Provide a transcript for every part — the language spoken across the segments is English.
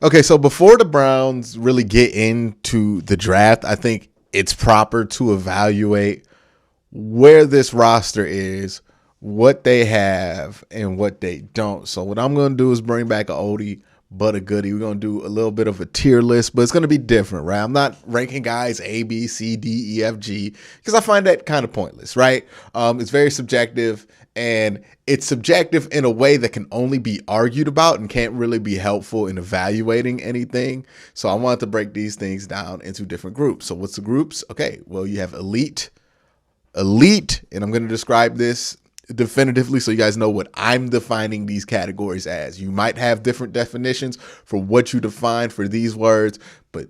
Okay, so before the Browns really get into the draft, I think it's proper to evaluate where this roster is, what they have, and what they don't. So what I'm going to do is bring back a oldie but a goodie. We're going to do a little bit of a tier list, but it's going to be different, right? I'm not ranking guys A, B, C, D, E, F, G, because I find that kind of pointless, right? It's very subjective, and it's subjective in a way that can only be argued about and can't really be helpful in evaluating anything. So I wanted to break these things down into different groups. So what's the groups? Okay, well, you have elite, and I'm going to describe this definitively so you guys know what I'm defining these categories as. You might have different definitions for what you define for these words, but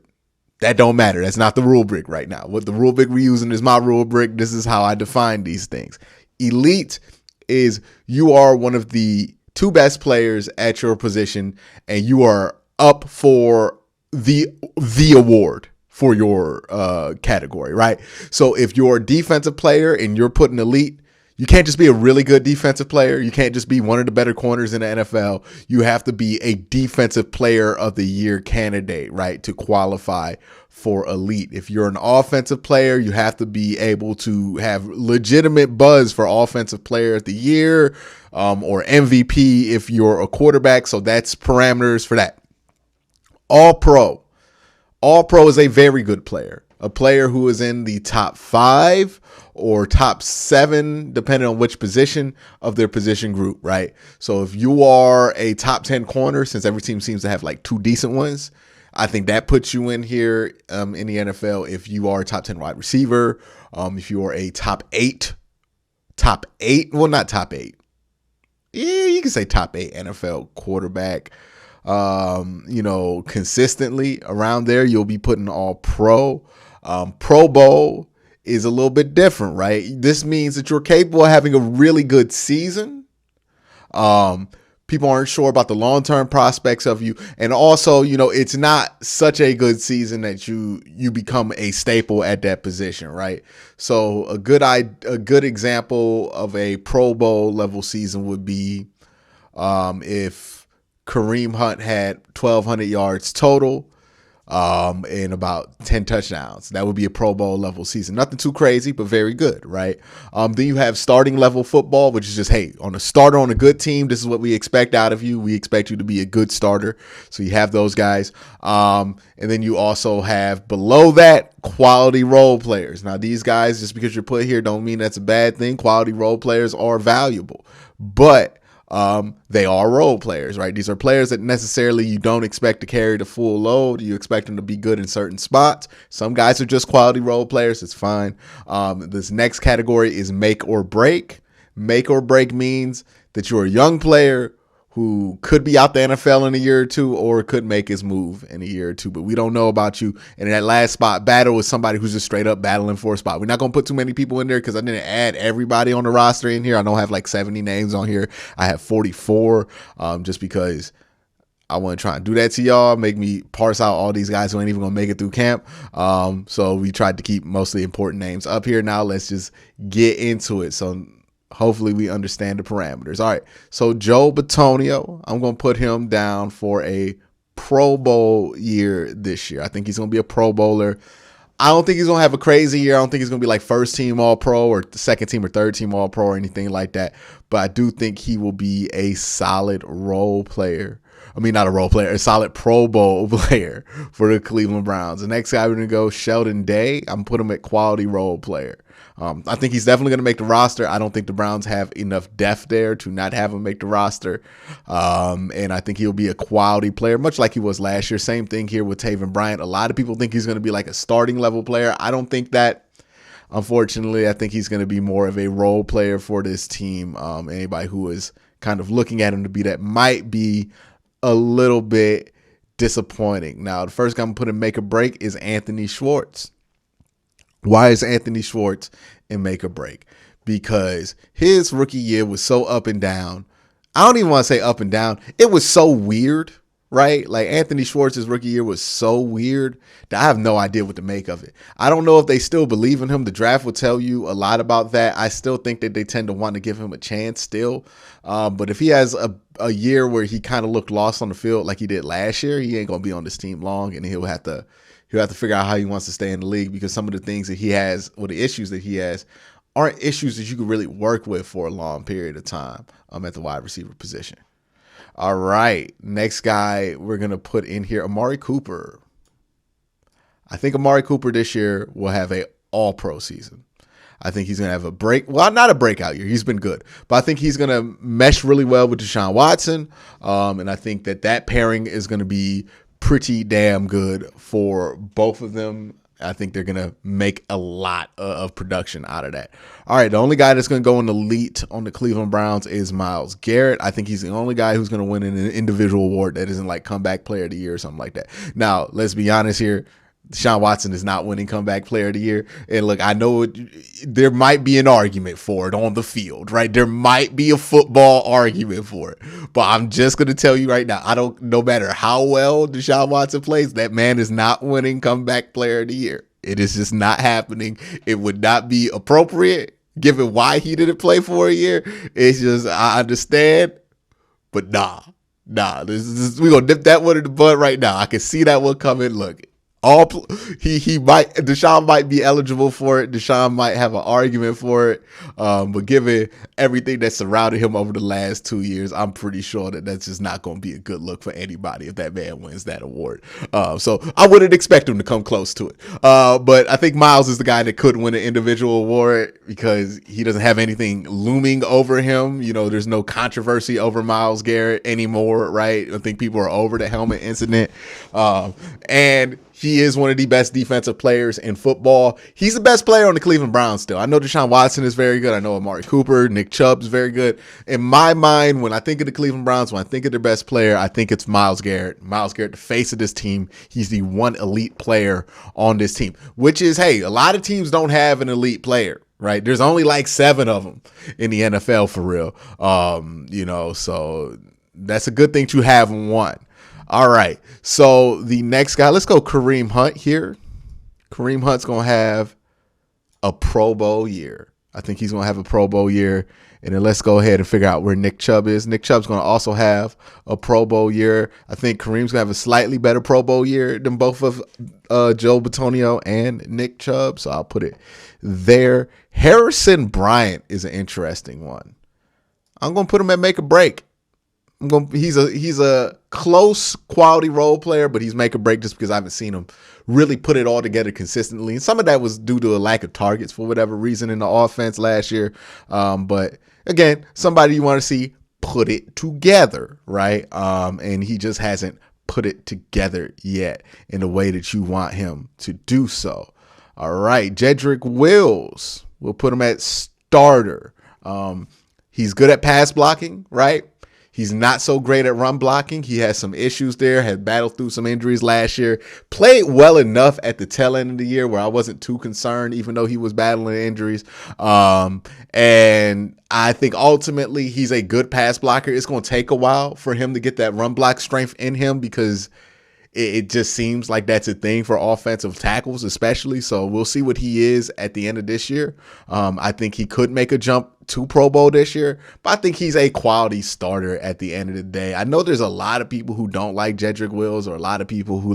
that don't matter. That's not the rubric right now. What the rubric we're using is my rubric. This is how I define these things. Elite is you are one of the two best players at your position, and you are up for the award for your category, right? So if you're a defensive player and you're putting elite, you can't just be a really good defensive player. You can't just be one of the better corners in the NFL. You have to be a defensive player of the year candidate, right, to qualify for elite. If you're an offensive player, you have to be able to have legitimate buzz for offensive player of the year, or MVP if you're a quarterback. So that's parameters for that. All pro. All pro is a very good player, a player who is in the top 5 or top 7, depending on which position of their position group, right? So if you are a top 10 corner, since every team seems to have like 2 decent ones, I think that puts you in here in the NFL. If you are a top 10 wide receiver, if you are a top 8, well, not top 8. Yeah, you can say top 8 NFL quarterback. Consistently around there, you'll be putting all pro. Pro Bowl is a little bit different, right? This means that you're capable of having a really good season. People aren't sure about the long-term prospects of you. And also, it's not such a good season that you become a staple at that position, right? So a good example of a Pro Bowl level season would be if Kareem Hunt had 1,200 yards total and about 10 touchdowns. That would be a Pro Bowl level season. Nothing too crazy, but very good, right? Then you have starting level football, which is just, hey, on a starter on a good team, this is what we expect out of you. We expect you to be a good starter. So you have those guys. And then you also have below that quality role players. Now, these guys, just because you're put here, don't mean that's a bad thing. Quality role players are valuable, but they are role players, right? These are players that necessarily you don't expect to carry the full load. You expect them to be good in certain spots. Some guys are just quality role players. It's fine. This next category is make or break. Make or break means that you're a young player who could be out the NFL in a year or two, or could make his move in a year or two, but we don't know about you. And in that last spot, battle with somebody who's just straight up battling for a spot. We're not going to put too many people in there because I didn't add everybody on the roster in here. I don't have like 70 names on here. I have 44, just because I want to try and do that to y'all, make me parse out all these guys who ain't even going to make it through camp. So we tried to keep mostly important names up here. Now let's just get into it. So hopefully we understand the parameters. All right, so Joe Bitonio, I'm going to put him down for a Pro Bowl year this year. I think he's going to be a Pro Bowler. I don't think he's going to have a crazy year. I don't think he's going to be like first team All Pro or second team or third team All Pro or anything like that. But I do think he will be a solid role player. I mean, not a role player, a solid Pro Bowl player for the Cleveland Browns. The next guy we're going to go, Sheldon Day. I'm putting him at quality role player. I think he's definitely going to make the roster. I don't think the Browns have enough depth there to not have him make the roster. And I think he'll be a quality player, much like he was last year. Same thing here with Taven Bryan. A lot of people think he's going to be like a starting level player. I don't think that. Unfortunately, I think he's going to be more of a role player for this team. Anybody who is kind of looking at him to be that might be a little bit disappointing. Now, the first guy I'm going to put in make or break is Anthony Schwartz. Why is Anthony Schwartz in make or break? Because his rookie year was so up and down. I don't even want to say up and down. It was so weird. right? Like Anthony Schwartz's rookie year was so weird that I have no idea what to make of it. I don't know if they still believe in him. The draft will tell you a lot about that. I still think that they tend to want to give him a chance still. But if he has a year where he kind of looked lost on the field like he did last year, he ain't going to be on this team long, and he'll have to figure out how he wants to stay in the league, because some of the things that he has, or the issues that he has, aren't issues that you can really work with for a long period of time at the wide receiver position. All right, next guy we're going to put in here, Amari Cooper. I think Amari Cooper this year will have a all-pro season. I think he's going to have not a breakout year. He's been good, but I think he's going to mesh really well with Deshaun Watson. And I think that pairing is going to be pretty damn good for both of them. I think they're going to make a lot of production out of that. All right, the only guy that's going to go in the elite on the Cleveland Browns is Myles Garrett. I think he's the only guy who's going to win an individual award that isn't like comeback player of the year or something like that. Now, let's be honest here. Deshaun Watson is not winning comeback player of the year. And look, I know there might be an argument for it on the field, right? There might be a football argument for it. But I'm just going to tell you right now, no matter how well Deshaun Watson plays, that man is not winning comeback player of the year. It is just not happening. It would not be appropriate given why he didn't play for a year. It's just, I understand, but nah, we're going to dip that one in the bud right now. I can see that one coming. Look. Deshaun might be eligible for it. Deshaun might have an argument for it. But given everything that surrounded him over the last 2 years, I'm pretty sure that's just not going to be a good look for anybody if that man wins that award. So I wouldn't expect him to come close to it. But I think Myles is the guy that could win an individual award because he doesn't have anything looming over him. You know, there's no controversy over Myles Garrett anymore, right? I think people are over the helmet incident. And he is one of the best defensive players in football. He's the best player on the Cleveland Browns still. I know Deshaun Watson is very good. I know Amari Cooper, Nick Chubb is very good. In my mind, when I think of the Cleveland Browns, when I think of their best player, I think it's Myles Garrett. Myles Garrett, the face of this team. He's the one elite player on this team, which is, hey, a lot of teams don't have an elite player. Right. There's only like 7 of them in the NFL for real. So that's a good thing to have one. All right, so the next guy, let's go Kareem Hunt here. Kareem Hunt's going to have a Pro Bowl year. I think he's going to have a Pro Bowl year. And then let's go ahead and figure out where Nick Chubb is. Nick Chubb's going to also have a Pro Bowl year. I think Kareem's going to have a slightly better Pro Bowl year than both of Joe Bitonio and Nick Chubb. So I'll put it there. Harrison Bryant is an interesting one. I'm going to put him at make or break. He's a close quality role player, but he's make or break just because I haven't seen him really put it all together consistently. And some of that was due to a lack of targets for whatever reason in the offense last year. But again, somebody you want to see put it together, right? And he just hasn't put it together yet in the way that you want him to do so. All right, Jedrick Wills, we'll put him at starter. He's good at pass blocking, right? He's not so great at run blocking. He has some issues there, had battled through some injuries last year, played well enough at the tail end of the year where I wasn't too concerned, even though he was battling injuries. And I think ultimately he's a good pass blocker. It's going to take a while for him to get that run block strength in him because it just seems like that's a thing for offensive tackles, especially. So we'll see what he is at the end of this year. I think he could make a jump to Pro Bowl this year, but I think he's a quality starter at the end of the day. I know there's a lot of people who don't like Jedrick Wills, or a lot of people who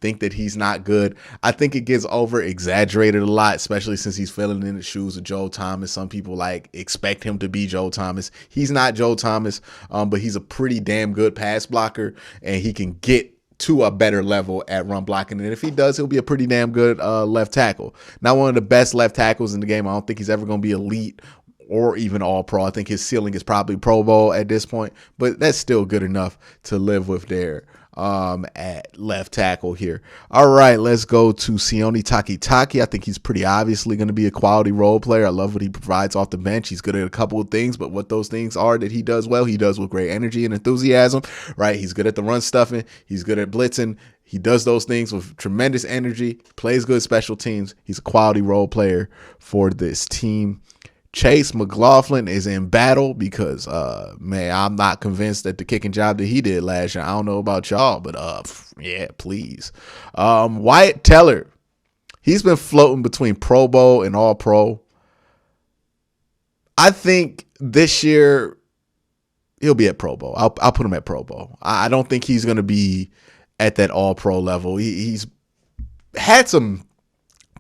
think that he's not good. I think it gets over exaggerated a lot, especially since he's filling in the shoes of Joe Thomas. Some people expect him to be Joe Thomas. He's not Joe Thomas, but he's a pretty damn good pass blocker, and he can get to a better level at run blocking. And if he does, he'll be a pretty damn good left tackle. Not one of the best left tackles in the game. I don't think he's ever going to be elite or even all pro. I think his ceiling is probably Pro Bowl at this point, but that's still good enough to live with there at left tackle here. All right, let's go to Sione Takitaki. I think he's pretty obviously going to be a quality role player. I love what he provides off the bench. He's good at a couple of things, but what those things are that he does well, he does with great energy and enthusiasm, right? He's good at the run stuffing. He's good at blitzing. He does those things with tremendous energy, plays good special teams. He's a quality role player for this team. Chase McLaughlin is in battle because, man, I'm not convinced that the kicking job that he did last year. I don't know about y'all, but yeah, please. Wyatt Teller, he's been floating between Pro Bowl and All Pro. I think this year he'll be at Pro Bowl. I'll put him at Pro Bowl. I don't think he's going to be at that All Pro level. He's had some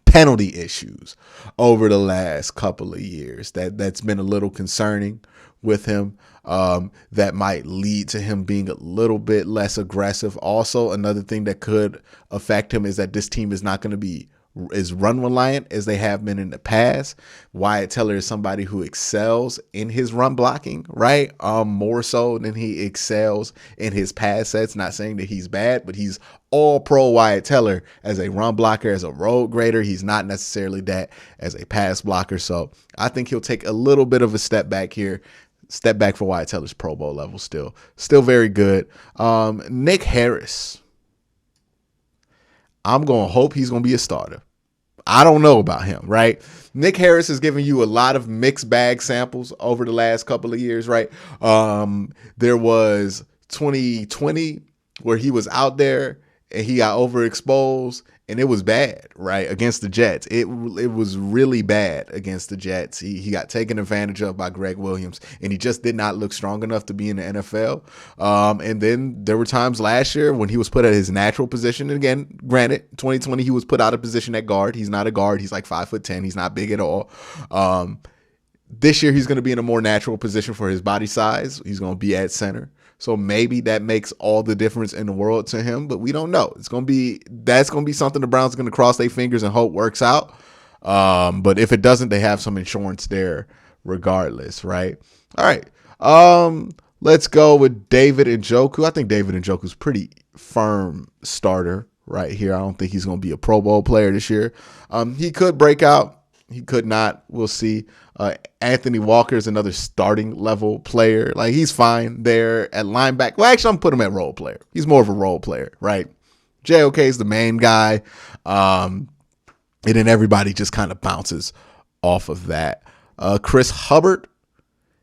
penalty issues over the last couple of years that's been a little concerning with him. That might lead to him being a little bit less aggressive. Also, another thing that could affect him is that this team is not going to be as run reliant as they have been in the past. Wyatt Teller is somebody who excels in his run blocking, right? More so than he excels in his pass sets. Not saying that he's bad, but he's all pro Wyatt Teller as a run blocker, as a road grader. He's not necessarily that as a pass blocker. So I think he'll take a little bit of a step back here. Step back for Wyatt Teller's Pro Bowl level still very good. Nick Harris, I'm going to hope he's going to be a starter. I don't know about him, right? Nick Harris has given you a lot of mixed bag samples over the last couple of years, right? There was 2020 where he was out there and he got overexposed and it was bad, right? Against the Jets. It was really bad against the Jets. He got taken advantage of by Greg Williams and he just did not look strong enough to be in the NFL. And then there were times last year when he was put at his natural position. And again, granted, 2020, he was put out of position at guard. He's not a guard. He's like 5'10". He's not big at all. This year, he's going to be in a more natural position for his body size. He's going to be at center. So maybe that makes all the difference in the world to him, but we don't know. That's going to be something the Browns are going to cross their fingers and hope works out. But if it doesn't, they have some insurance there regardless, right? All right. Let's go with David Njoku. I think David Njoku's pretty firm starter right here. I don't think he's going to be a Pro Bowl player this year. He could break out. He could not. We'll see. Anthony Walker is another starting level player. Like, he's fine there at linebacker. Well, actually, I'm putting him at role player. He's more of a role player, right? JOK is the main guy. And then everybody just kind of bounces off of that. Chris Hubbard,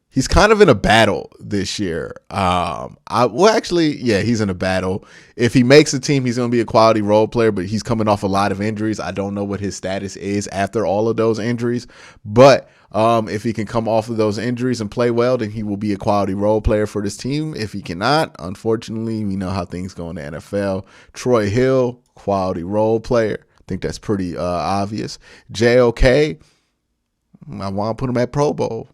he's kind of in a battle this year. He's in a battle. If he makes a team, he's going to be a quality role player, but he's coming off a lot of injuries. I don't know what his status is after all of those injuries, but if he can come off of those injuries and play well, then he will be a quality role player for this team. If he cannot, unfortunately, we know how things go in the NFL. Troy Hill, quality role player. I think that's pretty obvious. JOK, I want to put him at Pro Bowl.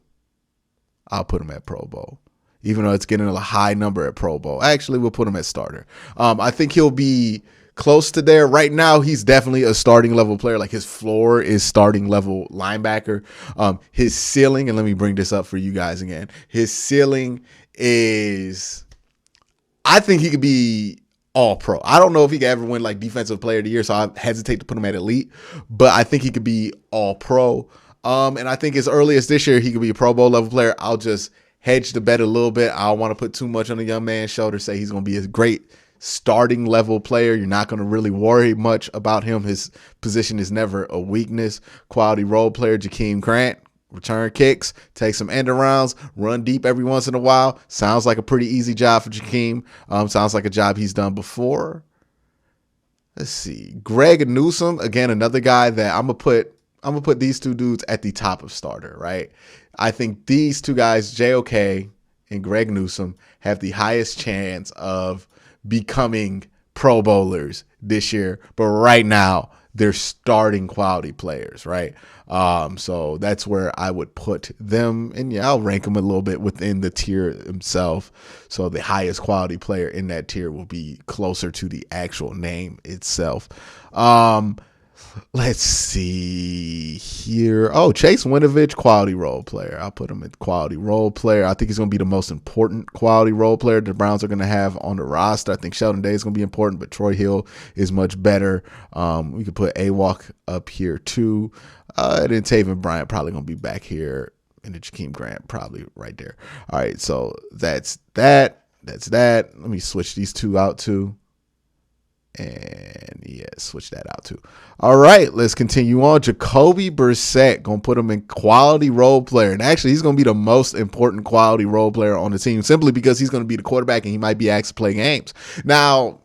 I'll put him at Pro Bowl, even though it's getting a high number at Pro Bowl. Actually, we'll put him at starter. I think he'll be close to there. Right now, he's definitely a starting level player. Like, his floor is starting level linebacker. His ceiling, and let me bring this up for you guys again. His ceiling is, I think he could be all pro. I don't know if he could ever win like defensive player of the year, so I hesitate to put him at elite, but I think he could be all pro. And I think as early as this year, he could be a Pro Bowl level player. I'll just hedge the bet a little bit. I don't want to put too much on the young man's shoulder, say he's going to be a great starting level player. You're not going to really worry much about him. His position is never a weakness. Quality role player, Jakeem Grant, return kicks, take some end arounds, run deep every once in a while. Sounds like a pretty easy job for Jakeem. Sounds like a job he's done before. Let's see. Greg Newsome, again, another guy that I'm going to put these two dudes at the top of starter, right? I think these two guys, JOK and Greg Newsome, have the highest chance of becoming Pro Bowlers this year. But right now, they're starting quality players, right? So that's where I would put them. And yeah, I'll rank them a little bit within the tier himself. So the highest quality player in that tier will be closer to the actual name itself. Let's see here. Oh, Chase Winovich, quality role player. I'll put him at quality role player. I think he's going to be the most important quality role player the Browns are going to have on the roster. I think Sheldon Day is going to be important, but Troy Hill is much better. We could put AWalk up here too. And then Taven Bryant probably going to be back here. And then Jakeem Grant probably right there. All right, so that's that. Let me switch these two out too. And yeah, switch that out too. All right, let's continue on. Jacoby Brissett, gonna put him in quality role player, and actually, he's gonna be the most important quality role player on the team, simply because he's gonna be the quarterback and he might be asked to play games. Now,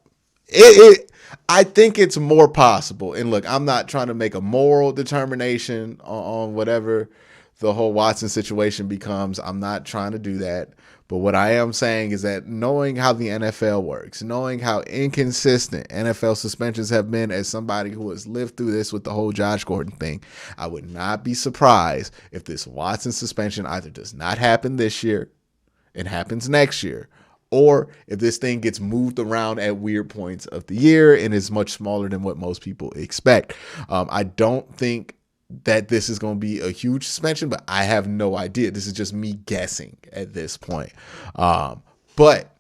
I think it's more possible. And look, I'm not trying to make a moral determination on whatever the whole Watson situation becomes. I'm not trying to do that. But what I am saying is that knowing how the NFL works, knowing how inconsistent NFL suspensions have been, as somebody who has lived through this with the whole Josh Gordon thing, I would not be surprised if this Watson suspension either does not happen this year, it happens next year, or if this thing gets moved around at weird points of the year and is much smaller than what most people expect. I don't think that this is going to be a huge suspension, but I have no idea. This is just me guessing at this point. But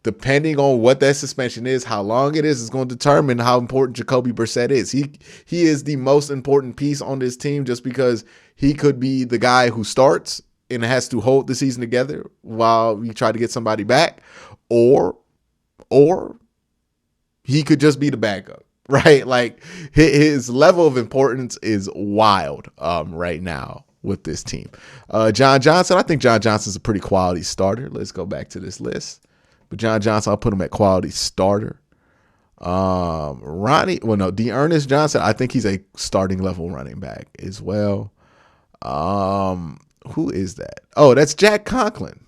depending on what that suspension is, how long it is going to determine how important Jacoby Brissett is. He is the most important piece on this team, just because he could be the guy who starts and has to hold the season together while we try to get somebody back, or he could just be the backup, right? Like, his level of importance is wild right now with this team. John Johnson, I think John Johnson's a pretty quality starter. Let's go back to this list. But John Johnson, I'll put him at quality starter. D'Ernest Johnson, I think he's a starting level running back as well. Who is that? Oh, that's Jack Conklin.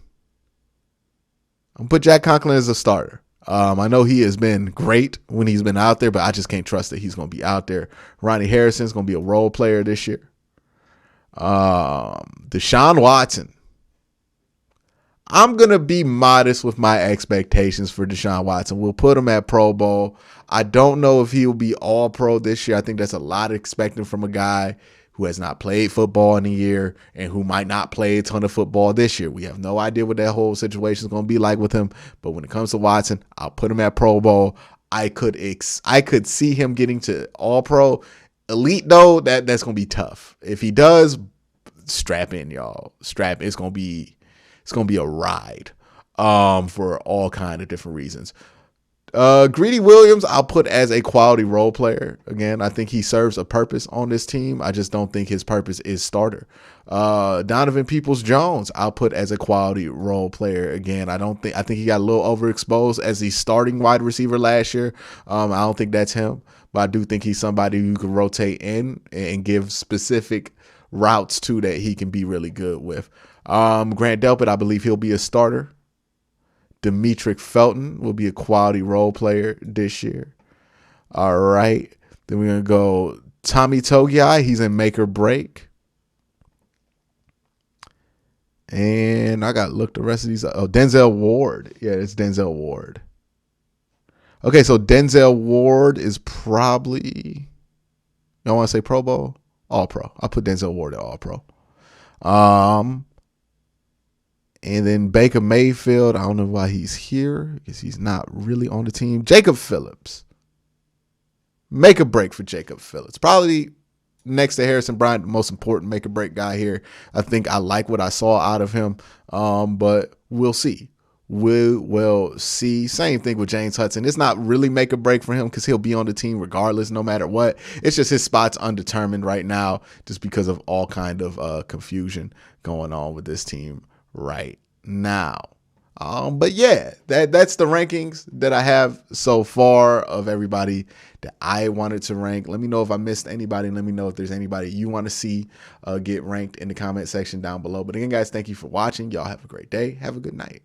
I'll put Jack Conklin as a starter. I know he has been great when he's been out there, but I just can't trust that he's going to be out there. Ronnie Harrison's going to be a role player this year. Deshaun Watson. I'm going to be modest with my expectations for Deshaun Watson. We'll put him at Pro Bowl. I don't know if he'll be all pro this year. I think that's a lot expecting from a guy who has not played football in a year and who might not play a ton of football this year. We have no idea what that whole situation is going to be like with him. But when it comes to Watson, I'll put him at Pro Bowl. I could see him getting to all pro. Elite, though, that's going to be tough. If he does, strap in, y'all. Strap. It's going to be a ride for all kind of different reasons. Greedy Williams, I'll put as a quality role player. Again, I think he serves a purpose on this team. I just don't think his purpose is starter. Donovan Peoples-Jones, I'll put as a quality role player. Again, I think he got a little overexposed as the starting wide receiver last year. I don't think that's him, but I do think he's somebody who can rotate in and give specific routes to that he can be really good with. Grant Delpit, I believe he'll be a starter. Demetric Felton will be a quality role player this year. All right. Then we're going to go Tommy Togiai. He's in make or break. And I got to look the rest of these. Oh, Denzel Ward. Yeah, it's Denzel Ward. Okay, so Denzel Ward is probably, I want to say Pro Bowl? All Pro. I'll put Denzel Ward at All Pro. And then Baker Mayfield, I don't know why he's here because he's not really on the team. Jacob Phillips. Make a break for Jacob Phillips. Probably next to Harrison Bryant, the most important make or break guy here. I think I like what I saw out of him, but we'll see. We will see. Same thing with James Hudson. It's not really make or break for him because he'll be on the team regardless, no matter what. It's just his spot's undetermined right now just because of all kind of confusion going on with this team right now. But yeah, that's the rankings that I have so far of everybody that I wanted to rank. Let me know if I missed anybody. Let me know if there's anybody you want to see get ranked in the comment section down below. But again, guys, thank you for watching. Y'all have a great day. Have a good night.